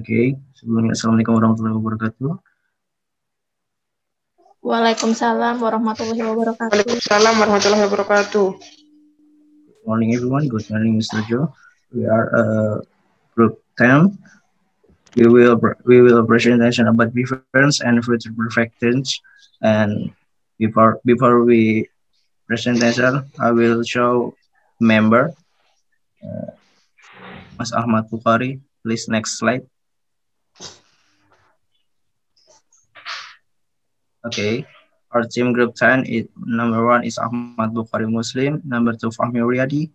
Oke, sebelumnya Assalamualaikum warahmatullahi wabarakatuh. Waalaikumsalam warahmatullahi wabarakatuh. Waalaikumsalam warahmatullahi wabarakatuh. Good morning, everyone. Good morning, Mr. Joe. We are group 10. We will presentation about preference and future perfections. And before we presentation, I will show member Mas Ahmad Bukhari. Please next slide. Okay, our team group 10 is number 1 is Ahmad Bukhari Muslim, number 2 Fahmi Riyadi,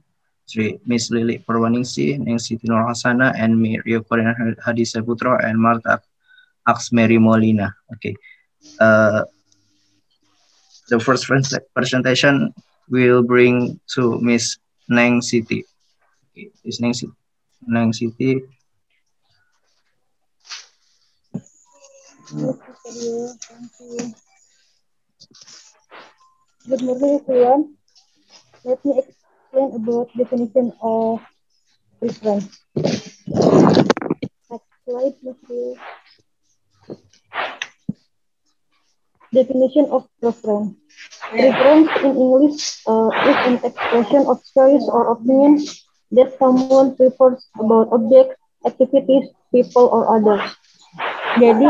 3 Miss Lili Purwaningsi, Nancy Tinor Hasana, and me Rio Korean Hadi Saputra, and Marta Aksmeri Molina. Okay, the first presentation will bring to Miss Neng Siti. Okay, Miss Neng Siti. Thank you. Good morning, everyone. Let me explain about definition of preference. Next slide, please. Definition of preference. Preference in English is an expression of choice or opinion that someone prefers about objects, activities, people, or others. Jadi,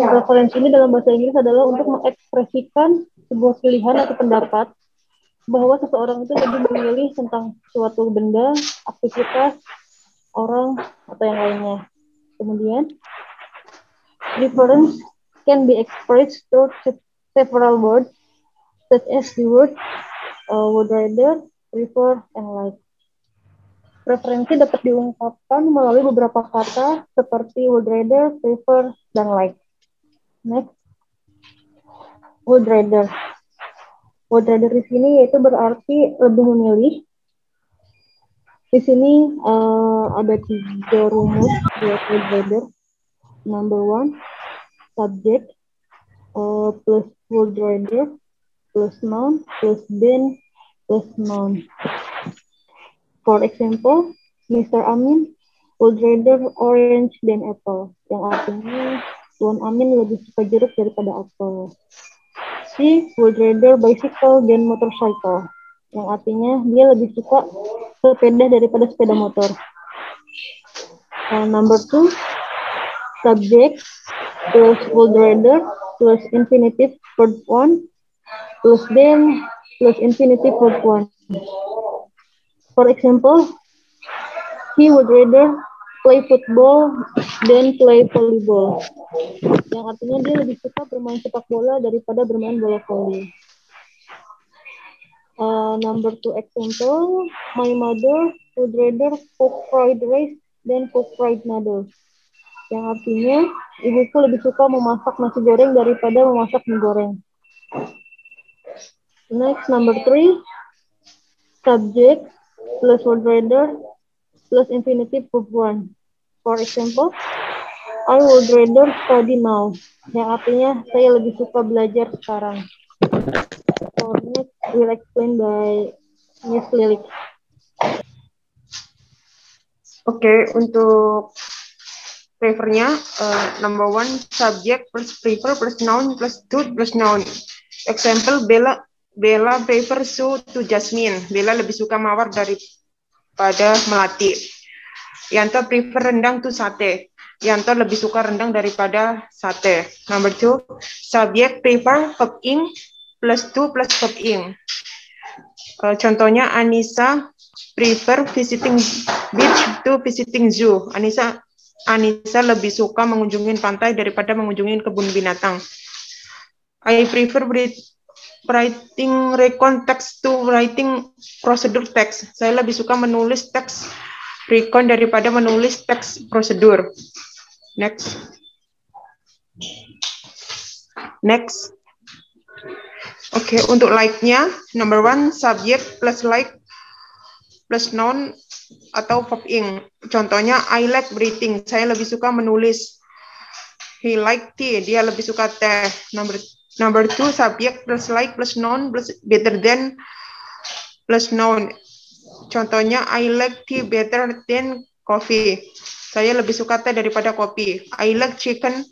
preferensi ini dalam bahasa Inggris adalah untuk mengekspresikan sebuah pilihan atau pendapat bahwa seseorang itu lebih memilih tentang suatu benda, aktivitas, orang, atau yang lainnya. Kemudian, preference can be expressed through several words, such as the word would rather, prefer, and like. Preferensi dapat diungkapkan melalui beberapa kata seperti would rather, prefer, dan like. Next, would rather. Would rather di sini yaitu berarti lebih memilih. Di sini ada 3 rumus buat would rather. Number 1, subject plus would rather plus noun plus then plus noun. For example, Mr. Amin would rather orange than apple, yang artinya Tuan Amin lebih suka jeruk daripada apel. She would rather bicycle than motorcycle, yang artinya dia lebih suka sepeda daripada sepeda motor. Number 2, subject plus would rather plus infinitive verb 1 plus then plus infinitive verb 1. For example, he would rather play football than play volleyball. Yang artinya dia lebih suka bermain sepak bola daripada bermain bola voli. Number 2 example, my mother would rather cook fried rice than cook fried noodles. Yang artinya ibuku lebih suka memasak nasi goreng daripada memasak mie goreng. Next, number 3, subject plus would rather plus infinitive verb 1. For example, I would rather study now. Yang artinya saya lebih suka belajar sekarang. For next, will explain by Miss Lilik. Oke, untuk prefernya, number 1, subject plus prefer plus noun plus to plus noun. Example, Bella prefers to Jasmine. Bella lebih suka mawar daripada melati. Yanto prefer rendang to sate. Yanto lebih suka rendang daripada sate. Number 2, subject prefer verb ing plus to plus verb ing. Contohnya, Anissa prefer visiting beach to visiting zoo. Anissa lebih suka mengunjungi pantai daripada mengunjungi kebun binatang. I prefer writing recon text to writing procedure text. Saya lebih suka menulis teks recon daripada menulis teks prosedur. Next. Oke, untuk like-nya, number 1, subject plus like plus noun atau verb ing. Contohnya, I like writing. Saya lebih suka menulis. He like tea. Dia lebih suka teh. Number 2, subject plus like plus noun plus better than plus noun. Contohnya, I like tea better than coffee. Saya lebih suka teh daripada kopi. I like chicken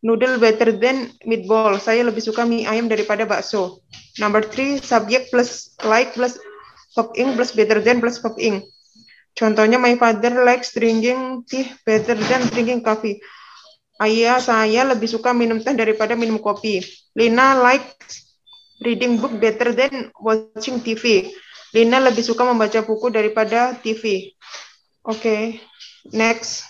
noodle better than meatball. Saya lebih suka mie ayam daripada bakso. Number 3, subject plus like plus verb ing plus better than plus verb ing. Contohnya, my father likes drinking tea better than drinking coffee. Ayah saya lebih suka minum teh daripada minum kopi. Lina likes reading book better than watching TV. Lina lebih suka membaca buku daripada TV. Oke, next.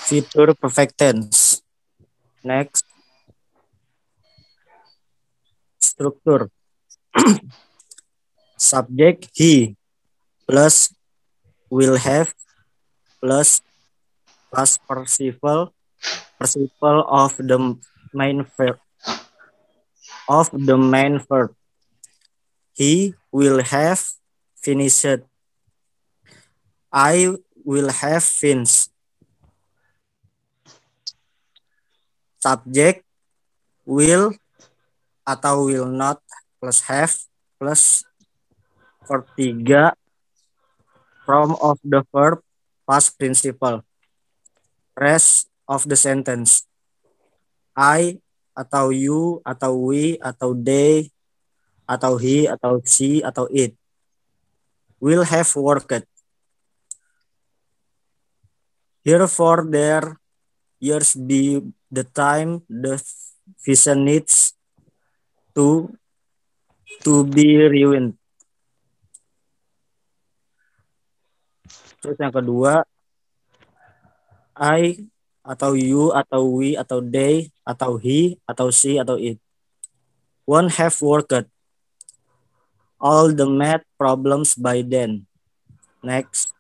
Future perfect tense. Next. Struktur. Subject he plus will have plus past participle of the main verb He will have finished. I will have finished. Subject will atau will not plus have plus verb 3 form of the verb past participle. Rest of the sentence. I atau you atau we atau they atau he atau she atau it will have worked. Therefore there years be the time the vision needs to be ruined. Terus yang kedua, I atau you atau we atau they atau he atau she atau it won't have worked all the math problems by then. Next.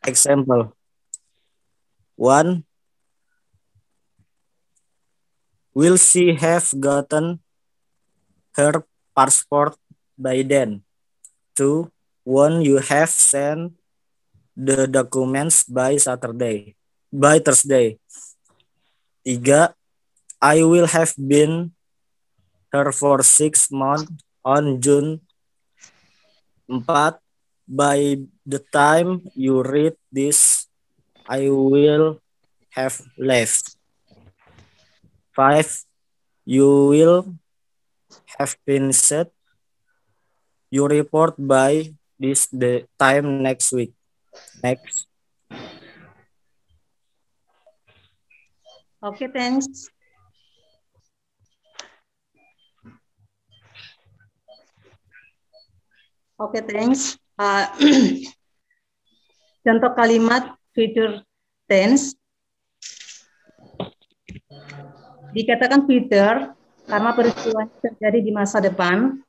Example. 1. Will she have gotten her passport by then? 2. Won't you have sent the documents by Thursday? 3. I will have been her for 6 months on June 4. By the time you read this, I will have left. 5. You will have finished your report by this time next week. Next. Okay, thanks. Okay, thanks. Contoh kalimat future tense. Dikatakan future karena peristiwa terjadi di masa depan.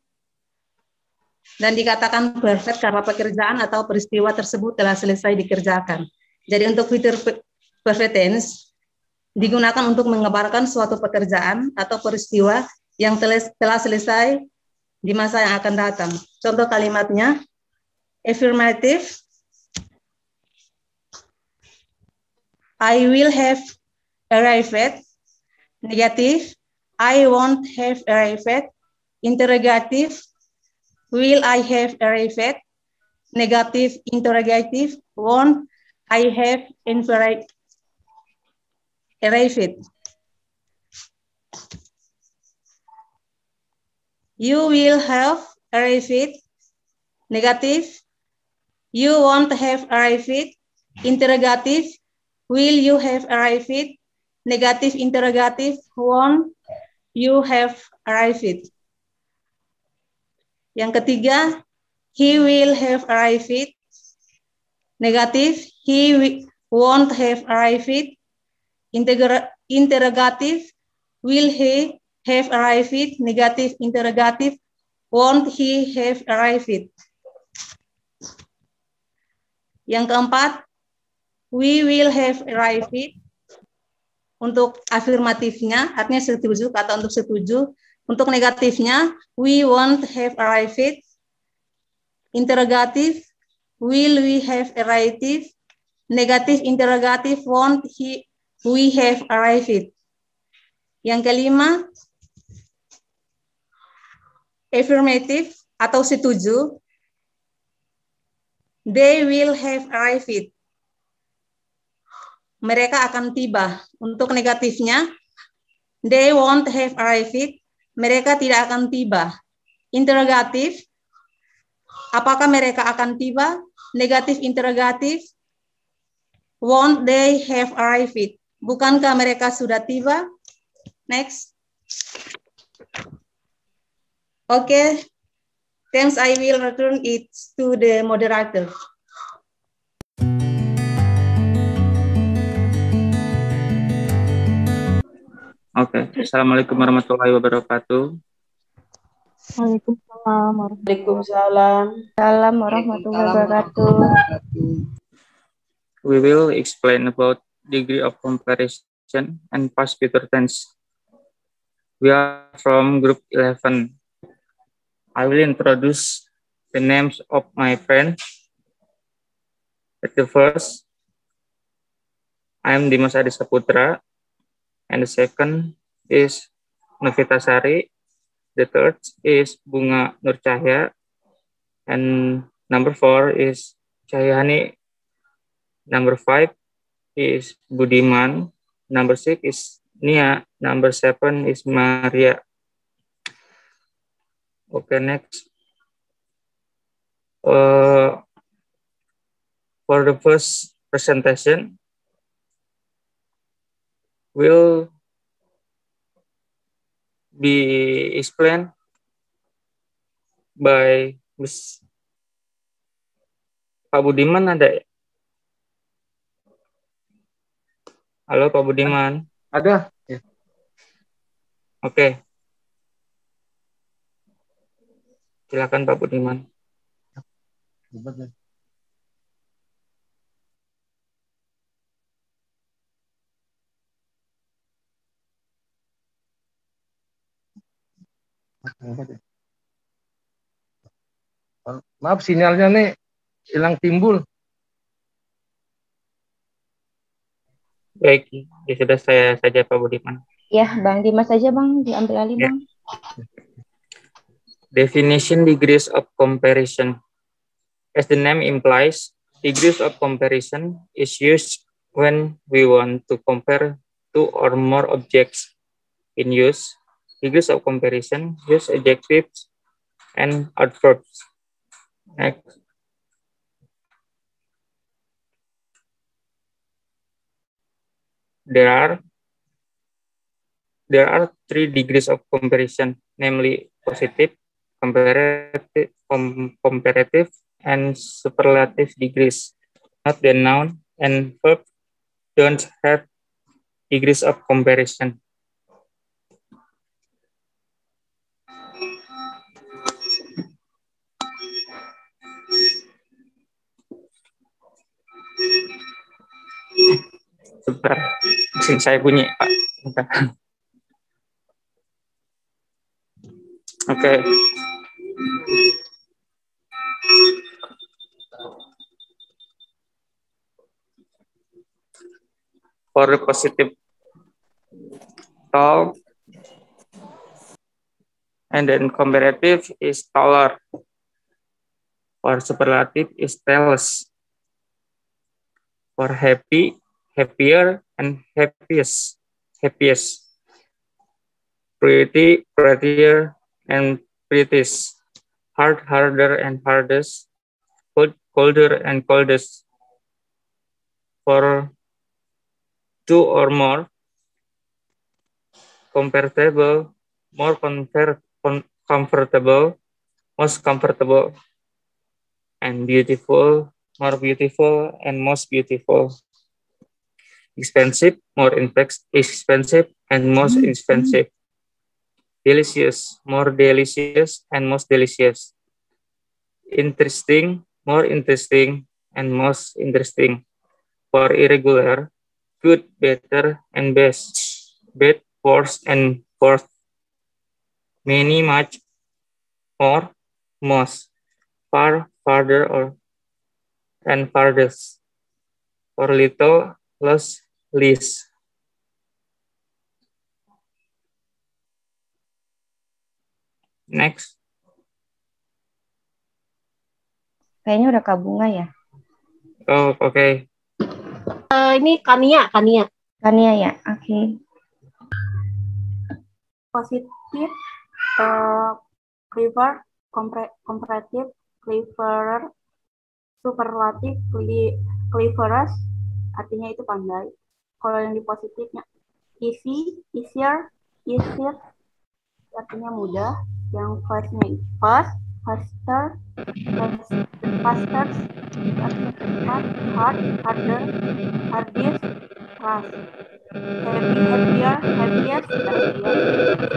Dan dikatakan perfect karena pekerjaan atau peristiwa tersebut telah selesai dikerjakan. Jadi untuk future perfect tense digunakan untuk mengabarkan suatu pekerjaan atau peristiwa yang telah selesai di masa yang akan datang. Contoh kalimatnya, affirmative, I will have arrived. Negative, I won't have arrived. Interrogative, will I have arrived? Negative interrogative, won't I have arrived? You will have arrived. Negative, you won't have arrived. Interrogative, will you have arrived? Negative interrogative, won't you have arrived? Yang ketiga, he will have arrived. Negative, he won't have arrived. Interrogative, will he have arrived? Negative interrogative, won't he have arrived? Yang keempat, we will have arrived. Untuk afirmatifnya, artinya setuju, kata untuk setuju. Untuk negatifnya, we won't have arrived. Interrogative, will we have arrived? Negative interrogative, won't we have arrived. Yang kelima, affirmative atau setuju, they will have arrived. Mereka akan tiba. Untuk negatifnya, they won't have arrived. Mereka tidak akan tiba. Interrogatif, apakah mereka akan tiba? Negatif interrogatif, won't they have arrived? Bukankah mereka sudah tiba? Next. Okay. Thanks, I will return it to the moderator. Oke, Assalamualaikum warahmatullahi wabarakatuh. Waalaikumsalam Waalaikumsalam warahmatullahi wabarakatuh. We will explain about degree of comparison and past future tense. We are from group 11. I will introduce the names of my friends. At the first, I am Dimas Adi Saputra, and the second is Novita Sari. The third is Bunga Nur Cahya, and number 4 is Cahyani. Number 5 is Budiman. Number 6 is Nia. Number 7 is Maria. Okay, next. For the first presentation, will be explained by Miss Pak Budiman. Ada ya? Halo Pak Budiman. Ada. Ya. Oke. Silakan Pak Budiman. Maaf, sinyalnya nih hilang timbul. Baik, ya sudah saya saja Pak Budiman. Ya, Bang Dimas aja Bang, diambil alih Bang. Definition degrees of comparison. As the name implies, degrees of comparison is used when we want to compare two or more objects. In use, degrees of comparison use adjectives and adverbs. Next. There are 3 degrees of comparison, namely positive, comparative, and superlative degrees. Note the noun and verb don't have degrees of comparison. Sebentar, mesin saya bunyi, Pak. Oke. For the positive, tall, and then comparative is taller. For superlative is tallest. For happy, happier, and happiest. Pretty, prettier, and prettiest. Hard, harder, and hardest. Cold, colder, and coldest. For 2 or more, comfortable, more comfortable, most comfortable, and beautiful, more beautiful, and most beautiful. Expensive, more expensive, and most expensive. Delicious, more delicious, and most delicious. Interesting, more interesting, and most interesting. For irregular, good, better, and best. Bad, worse, and worst. Many, much, more, most. Far, farther, and farthest. For little, less, least. Next. Kayaknya udah Kak Bunga ya. Oh, okay. Ini Kania. Kania ya, oke. Positive, clever, comparative, cleverer, superlative, cleverest, artinya itu pandai. Kalau yang di positifnya, easy, easier, artinya mudah. Yang firstnya fast, faster, fastest, hard, harder, hardest, fast. Heavy, heavier, heaviest,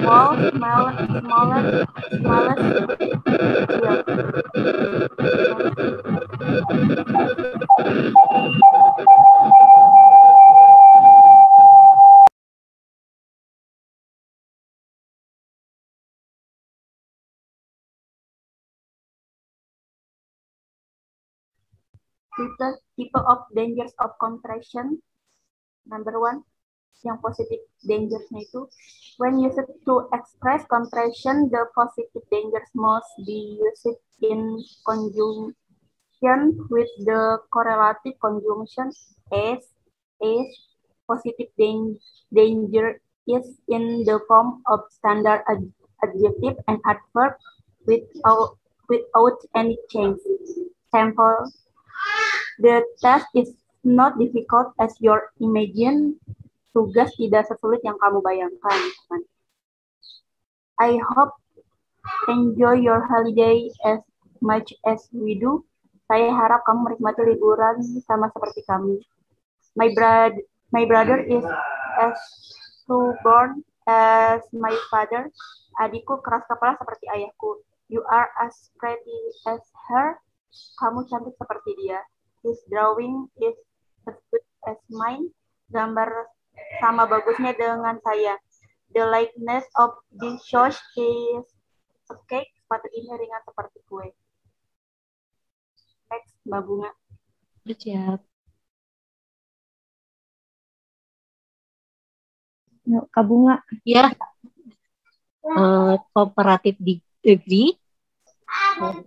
small, smallest, Type of dangers of contraction. Number 1, yang positive dangersnya itu, when used to express contraction, the positive dangers must be used in conjunction with the correlative conjunction as positive danger is in the form of standard adjective and adverb without any change. Sample. The task is not difficult as your imagine. Tugas tidak sesulit yang kamu bayangkan. I hope enjoy your holiday as much as we do. Saya harap kamu menikmati liburan sama seperti kami. My brother is as stubborn as my father. Adikku keras kepala seperti ayahku. You are as pretty as her. Kamu cantik seperti dia. His drawing is as good as mine. Gambar sama bagusnya dengan saya. The likeness of this shoes is a cake. Sepatu ini ringan seperti kue. Next, Mbak Bunga. Siap. Yuk, Kak Bunga. Ya. Comparative degree.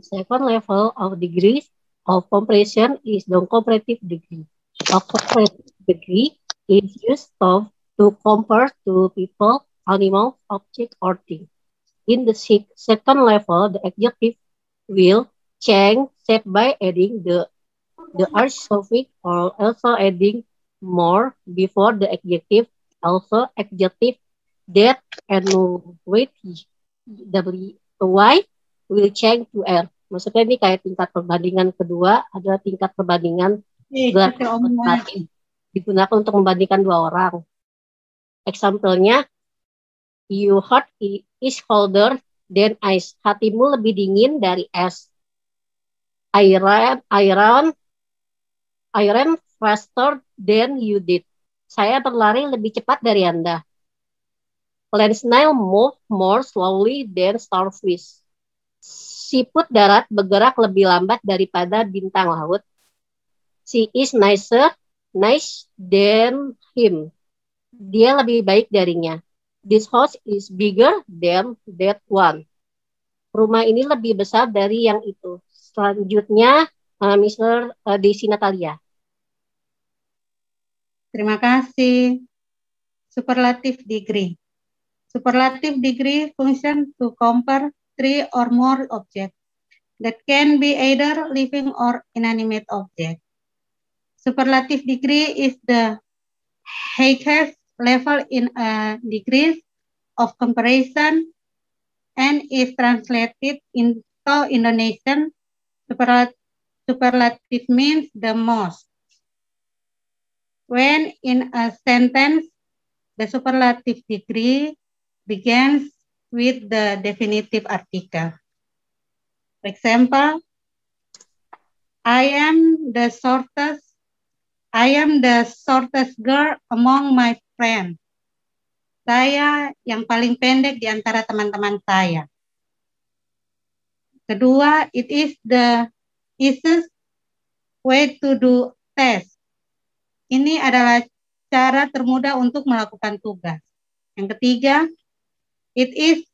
Second level of degrees of comparison is the comparative degree. A comparative degree is used to compare two people, animals, objects, or things. In the second level, the adjective will change shape by adding the suffix or also adding more before the adjective. Also, adjective that and with y will change to r. Maksudnya ini kayak tingkat perbandingan kedua, ada tingkat perbandingan digunakan untuk membandingkan dua orang. Example-nya, your heart is colder than ice. Hatimu lebih dingin dari es. Iron faster than you did. Saya berlari lebih cepat dari Anda. Land snail move more slowly than starfish. Siput darat bergerak lebih lambat daripada bintang laut. She is nice than him. Dia lebih baik darinya. This house is bigger than that one. Rumah ini lebih besar dari yang itu. Selanjutnya, Mr. Desi Natalia. Terima kasih. Superlative degree. Superlative degree function to compare 3 or more objects that can be either living or inanimate objects. Superlative degree is the highest level in a degree of comparison and is translated into Indonesian. Superlative means the most. When in a sentence, the superlative degree begins with the definitive article. For example, I am the shortest girl among my friends. Saya yang paling pendek di antara teman-teman saya. Kedua, it is the easiest way to do test. Ini adalah cara termudah untuk melakukan tugas. Yang ketiga, it is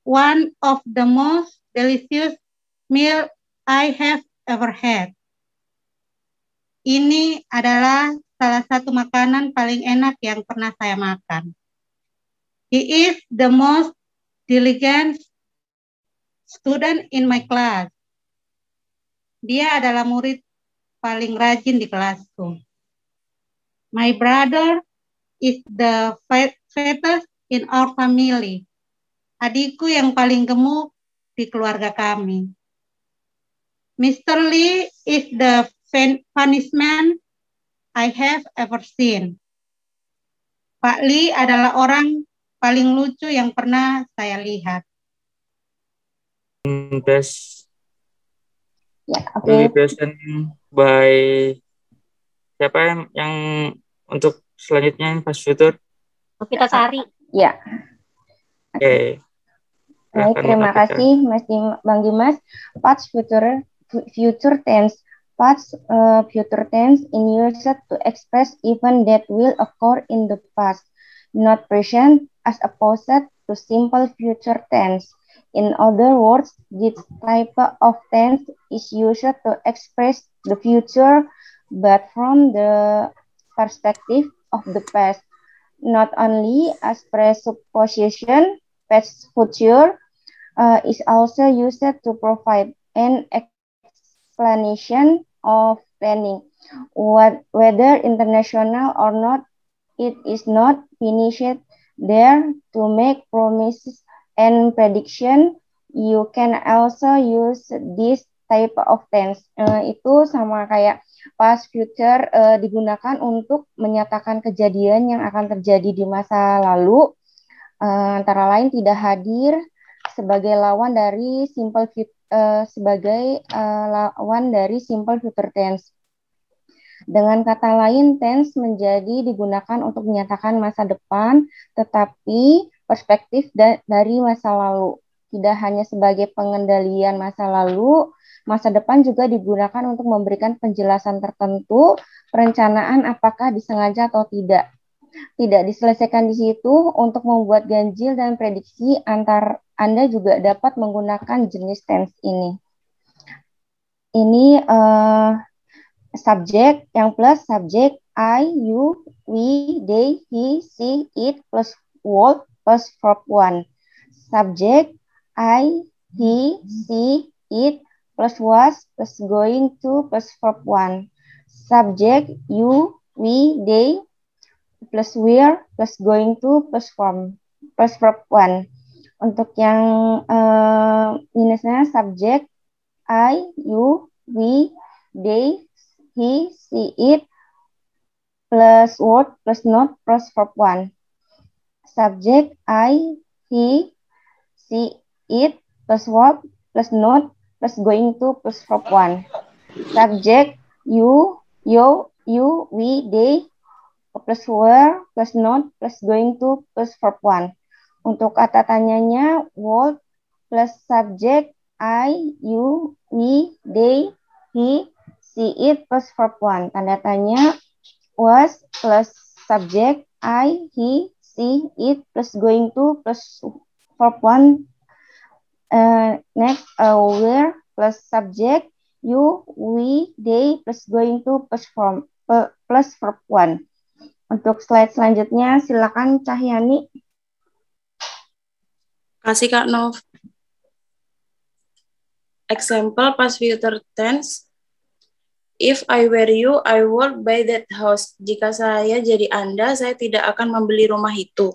one of the most delicious meal I have ever had. Ini adalah salah satu makanan paling enak yang pernah saya makan. He is the most diligent student in my class. Dia adalah murid paling rajin di kelasku. My brother is the fattest in our family. Adikku yang paling gemuk di keluarga kami. Mr. Lee is the funniest man I have ever seen. Pak Lee adalah orang paling lucu yang pernah saya lihat. Best. Ya, oke. Will be present by siapa yang untuk selanjutnya past future? Kita cari. Ya. Oke. Baik, terima kasih Mas Bang Dimas. Past future tense. Past future tense in used to express event that will occur in the past, not present, as opposed to simple future tense. In other words, this type of tense is used to express the future, but from the perspective of the past, not only as presupposition. Past future is also used to provide an explanation of planning, whether international or not. It is not finished there to make promises and prediction. You can also use this type of tense. Itu sama kayak past future digunakan untuk menyatakan kejadian yang akan terjadi di masa lalu, antara lain tidak hadir sebagai lawan dari simple future tense. Dengan kata lain, tense menjadi digunakan untuk menyatakan masa depan, tetapi perspektif dari masa lalu. Tidak hanya sebagai pengendalian masa lalu, masa depan juga digunakan untuk memberikan penjelasan tertentu, perencanaan apakah disengaja atau tidak. Tidak diselesaikan di situ, untuk membuat ganjil dan prediksi Anda juga dapat menggunakan jenis tense ini. Ini subjek yang plus subjek I, you, we, they, he, she, it plus would plus verb 1. Subjek I, he, she, it plus was plus going to plus verb 1. Subjek you, we, they plus were plus going to plus verb 1. Untuk yang minusnya subjek I, you, we, they, he, she, it plus would plus not plus verb 1. Subject I, he, she, it plus verb plus not plus going to plus verb 1. Subject you, we, they plus were plus not plus going to plus verb 1. Untuk kata tanyanya would plus subject I, you, we, they, he, she, it plus verb 1. Tanda tanya was plus subject I, he, she, it plus going to plus verb 1. Next, were plus subject you, we, they plus going to plus verb 1. Untuk slide selanjutnya, silakan Cahyani. Kasih Kak Nov. Example past future tense. If I were you, I would buy that house. Jika saya jadi Anda, saya tidak akan membeli rumah itu.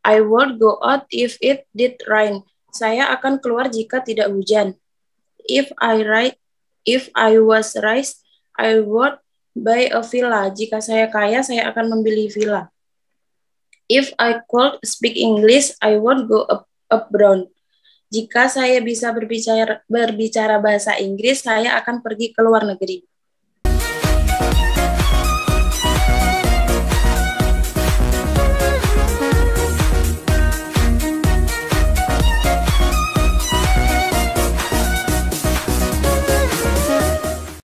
I would go out if it did rain. Saya akan keluar jika tidak hujan. If I was rich, I would buy a villa. Jika saya kaya, saya akan membeli villa. If I could speak English, I would go abroad. Jika saya bisa berbicara bahasa Inggris, saya akan pergi ke luar negeri.